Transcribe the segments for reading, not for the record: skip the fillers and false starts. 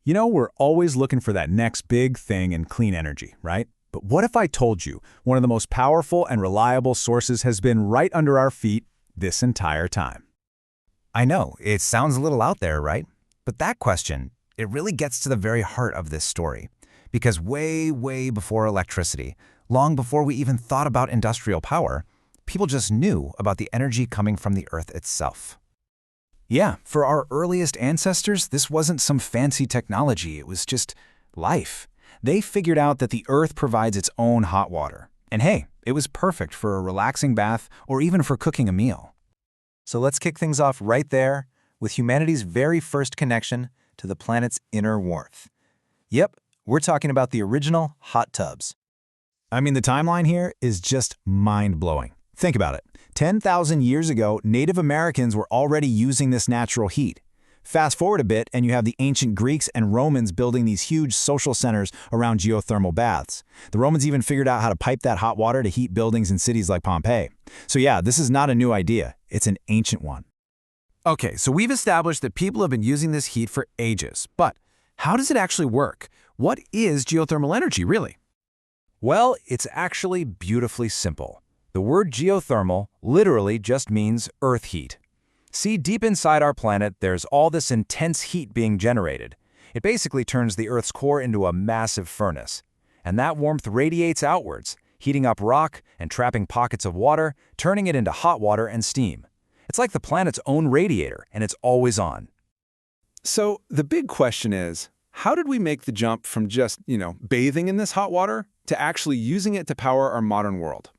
You know, we're always looking for that next big thing in clean energy, right? But what if I told you one of the most powerful and reliable sources has been right under our feet this entire time? I know, it sounds a little out there, right? But that question, it really gets to the very heart of this story. Because way before electricity, long before we even thought about industrial power, people just knew about the energy coming from the Earth itself. Yeah, for our earliest ancestors, this wasn't some fancy technology, it was just life. They figured out that the Earth provides its own hot water. And hey, it was perfect for a relaxing bath or even for cooking a meal. So let's kick things off right there with humanity's very first connection to the planet's inner warmth. Yep, we're talking about the original hot tubs. I mean, the timeline here is just mind-blowing. Think about it. 10,000 years ago, Native Americans were already using this natural heat. Fast forward a bit, and you have the ancient Greeks and Romans building these huge social centers around geothermal baths. The Romans even figured out how to pipe that hot water to heat buildings in cities like Pompeii. So yeah, this is not a new idea. It's an ancient one. Okay, so we've established that people have been using this heat for ages. But how does it actually work? What is geothermal energy, really? Well, it's actually beautifully simple. The word geothermal literally just means earth heat. See, deep inside our planet, there's all this intense heat being generated. It basically turns the Earth's core into a massive furnace. And that warmth radiates outwards, heating up rock and trapping pockets of water, turning it into hot water and steam. It's like the planet's own radiator, and it's always on. So the big question is, how did we make the jump from just, bathing in this hot water to actually using it to power our modern world?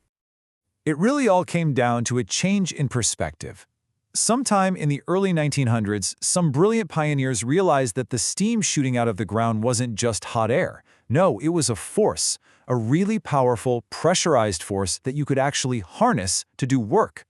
It really all came down to a change in perspective. Sometime in the early 1900s, some brilliant pioneers realized that the steam shooting out of the ground wasn't just hot air. No, it was a force, a really powerful, pressurized force that you could actually harness to do work.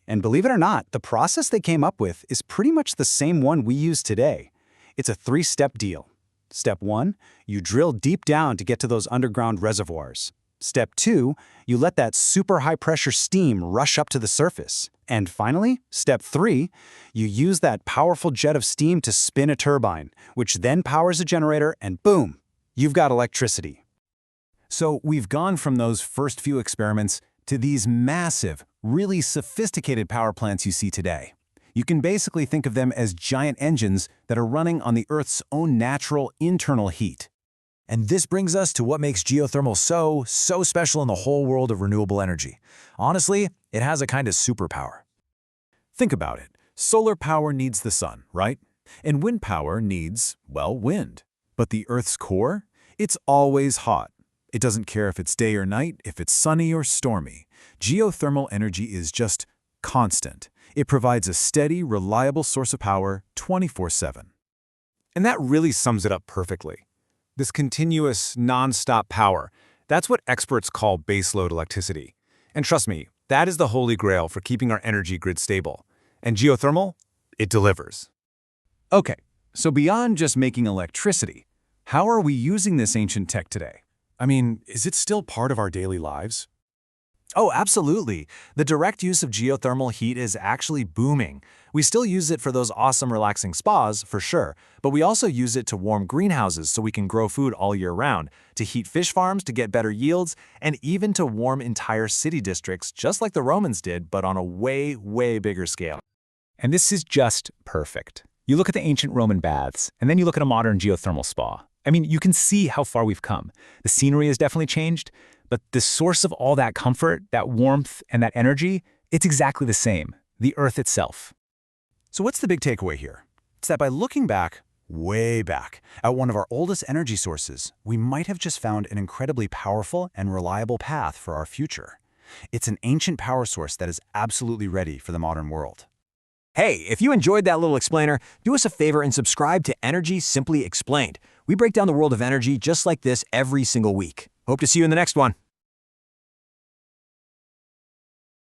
And believe it or not, the process they came up with is pretty much the same one we use today. It's a three-step deal. Step 1, you drill deep down to get to those underground reservoirs. Step 2, you let that super high-pressure steam rush up to the surface. And finally, step 3, you use that powerful jet of steam to spin a turbine, which then powers a generator, and boom, you've got electricity. So we've gone from those first few experiments to these massive, really sophisticated power plants you see today. You can basically think of them as giant engines that are running on the Earth's own natural internal heat. And this brings us to what makes geothermal so special in the whole world of renewable energy. Honestly, it has a kind of superpower. Think about it. Solar power needs the sun, right? And wind power needs, well, wind. But the Earth's core? It's always hot. It doesn't care if it's day or night, if it's sunny or stormy. Geothermal energy is just constant. It provides a steady, reliable source of power 24/7. And that really sums it up perfectly. This continuous, non-stop power, that's what experts call baseload electricity. And trust me, that is the holy grail for keeping our energy grid stable. And geothermal, it delivers. Okay, so beyond just making electricity, how are we using this ancient tech today? I mean, is it still part of our daily lives? Oh, absolutely. The direct use of geothermal heat is actually booming. We still use it for those awesome relaxing spas, for sure, but we also use it to warm greenhouses so we can grow food all year round, to heat fish farms to get better yields, and even to warm entire city districts just like the Romans did, but on a way bigger scale. And this is just perfect. You look at the ancient Roman baths, and then you look at a modern geothermal spa. I mean, you can see how far we've come. The scenery has definitely changed, but the source of all that comfort, that warmth, and that energy, it's exactly the same, the Earth itself. So what's the big takeaway here? It's that by looking back, way back, at one of our oldest energy sources, we might have just found an incredibly powerful and reliable path for our future. It's an ancient power source that is absolutely ready for the modern world. Hey, if you enjoyed that little explainer, do us a favor and subscribe to Energy Simply Explained. We break down the world of energy just like this every single week. Hope to see you in the next one.